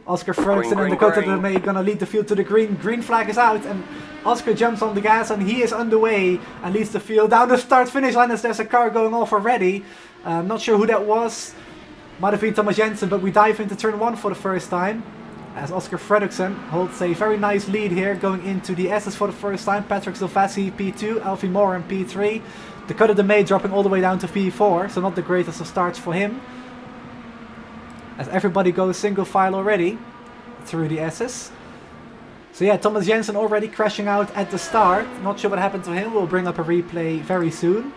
Oscar Fredriksson and Dakota De May gonna lead the field to the green. Green flag is out, and Oscar jumps on the gas, and he is underway and leads the field down the start-finish line as there's a car going off already. Not sure who that was. Might have been Thomas Jensen, but we dive into turn 1 for the first time. As Oscar Fredriksson holds a very nice lead here, going into the S's for the first time. Patrick Silvassi P2, Alfie Moore in P3. Dakota De May dropping all the way down to P4, so not the greatest of starts for him. As everybody goes single file already through the S's. So yeah, Thomas Jensen already crashing out at the start. Not sure what happened to him. We'll bring up a replay very soon.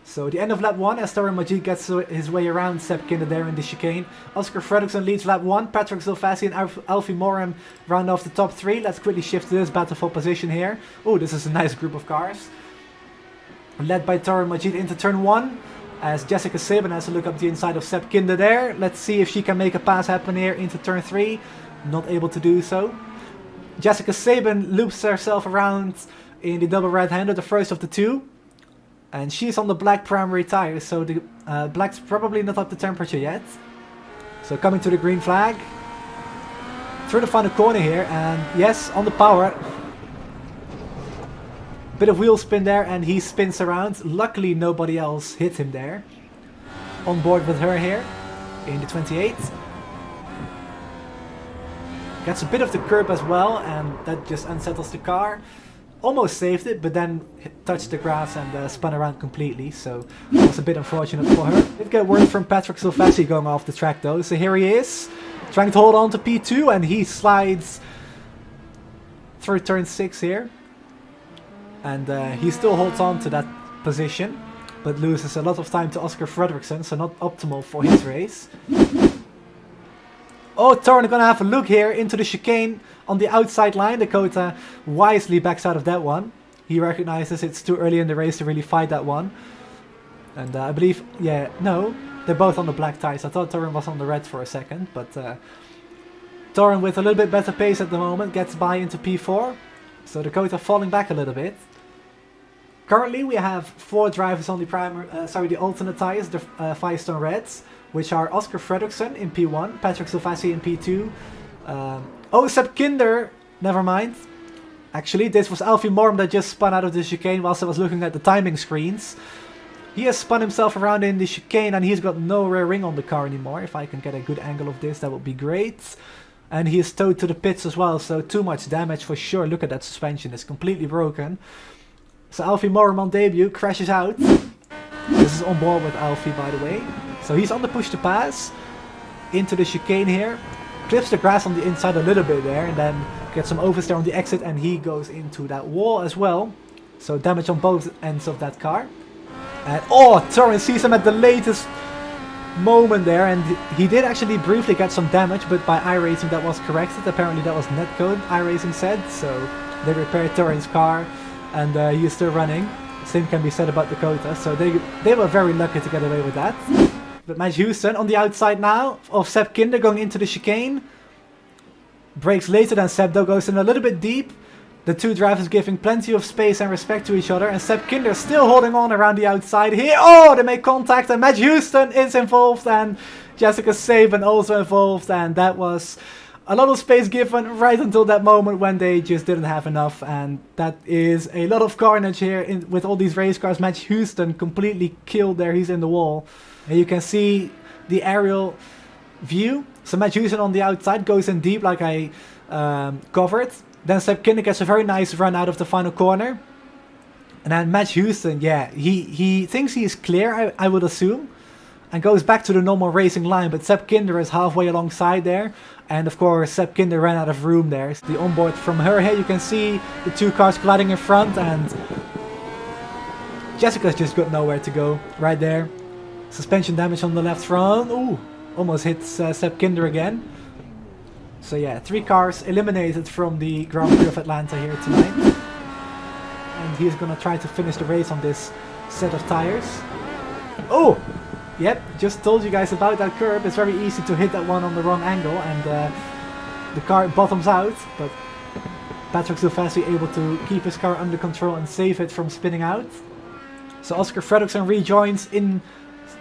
So the end of lap 1 as Torin Majid gets his way around Seb Kinder there in the chicane. Oscar Fredriksson leads lap 1. Patrick Silvassi and Alfie Moram round off the top 3. Let's quickly shift to this battle for position here. Oh, this is a nice group of cars. Led by Torin Majid into turn 1. As Jessica Sabin has a look up the inside of Seb Kinder there. Let's see if she can make a pass happen here into turn 3. Not able to do so. Jessica Sabin loops herself around in the double red-hander, the first of the two. And she's on the black primary tires, so the black's probably not up to temperature yet. So coming to the green flag. Through the final corner here, and yes, on the power. Bit of wheel spin there, and he spins around. Luckily nobody else hit him there. On board with her here in the 28. Gets a bit of the curb as well, and that just unsettles the car. Almost saved it, but then touched the grass and spun around completely, so that was a bit unfortunate for her. Did get word from Patrick Silvassi going off the track though, so here he is, trying to hold on to P2, and he slides through turn 6 here. And he still holds on to that position, but loses a lot of time to Oscar Fredriksson, so not optimal for his race. Oh, Torin gonna have a look here into the chicane on the outside line. Dakota wisely backs out of that one. He recognizes it's too early in the race to really fight that one. And I believe, yeah, no, they're both on the black tires. I thought Torin was on the red for a second, but Torin with a little bit better pace at the moment gets by into P4. So Dakota falling back a little bit. Currently we have 4 drivers on the the alternate tires, the Firestone Reds, which are Oscar Fredriksson in P1, Patrick Silvassi in P2. Oh, Seb Kinder, never mind. Actually, this was Alfie Moram that just spun out of the chicane whilst I was looking at the timing screens. He has spun himself around in the chicane and he's got no rear ring on the car anymore. If I can get a good angle of this, that would be great. And he is towed to the pits as well, so too much damage for sure. Look at that suspension, it's completely broken. So Alfie Moram on debut crashes out. This is on board with Alfie, by the way. So he's on the push to pass into the chicane here. Clips the grass on the inside a little bit there, and then gets some oversteer on the exit, and he goes into that wall as well. So damage on both ends of that car. And oh, Torin sees him at the latest moment there, and he did actually briefly get some damage, but by iRacing that was corrected. Apparently that was netcode, iRacing said, so they repaired Torin's car, and he is still running. Same can be said about Dakota, so they were very lucky to get away with that. But Matt Houston on the outside now of Seb Kinder going into the chicane. Brakes later than Seb though, goes in a little bit deep. The two drivers giving plenty of space and respect to each other, and Seb Kinder still holding on around the outside here. Oh, they make contact, and Matt Houston is involved, and Jessica Sabin also involved, and that was a lot of space given right until that moment when they just didn't have enough, and that is a lot of carnage here with all these race cars. Matt Houston completely killed there, he's in the wall. And you can see the aerial view. So Matt Houston on the outside goes in deep like I covered. Then Seb Kinder gets a very nice run out of the final corner. And then Matt Houston, yeah, he thinks he is clear, I would assume. And goes back to the normal racing line, but Seb Kinder is halfway alongside there. And of course Seb Kinder ran out of room there. So the onboard from her here, you can see the two cars colliding in front, and Jessica's just got nowhere to go right there. Suspension damage on the left front. Ooh, almost hits Seb Kinder again. So yeah, 3 cars eliminated from the Grand Prix of Atlanta here tonight. And he's gonna try to finish the race on this set of tires. Oh! Yep, just told you guys about that curb. It's very easy to hit that one on the wrong angle, and the car bottoms out. But Patrick Silvassi able to keep his car under control and save it from spinning out. So Oscar Fredriksson rejoins in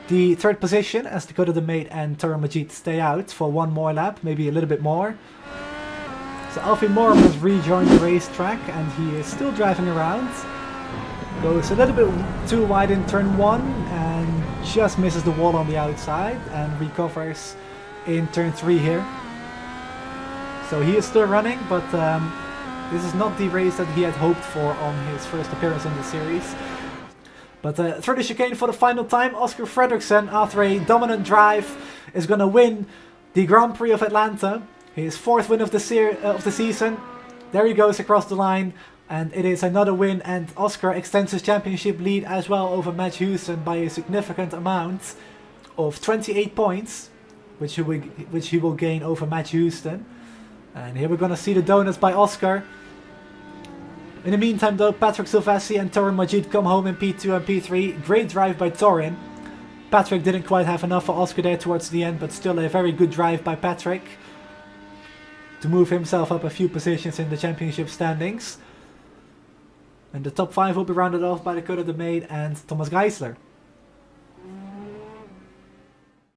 the third position as Dakota the Maid and Tara Majid stay out for one more lap, maybe a little bit more. So Alfie Morum has rejoined the racetrack and he is still driving around. Goes a little bit too wide in turn 1 and just misses the wall on the outside and recovers in turn 3 here. So he is still running, but this is not the race that he had hoped for on his first appearance in the series. But through the chicane for the final time, Oscar Fredriksson, after a dominant drive, is going to win the Grand Prix of Atlanta. His 4th win of the season. There he goes across the line, and it is another win, and Oscar extends his championship lead as well over Matt Houston by a significant amount of 28 points, which he will gain over Matt Houston. And here we're going to see the donuts by Oscar. In the meantime though, Patrick Silvestri and Torin Majid come home in P2 and P3. Great drive by Torin. Patrick didn't quite have enough for Oscar there towards the end, but still a very good drive by Patrick to move himself up a few positions in the championship standings. And the top 5 will be rounded off by Dakota the Maid and Thomas Geisler.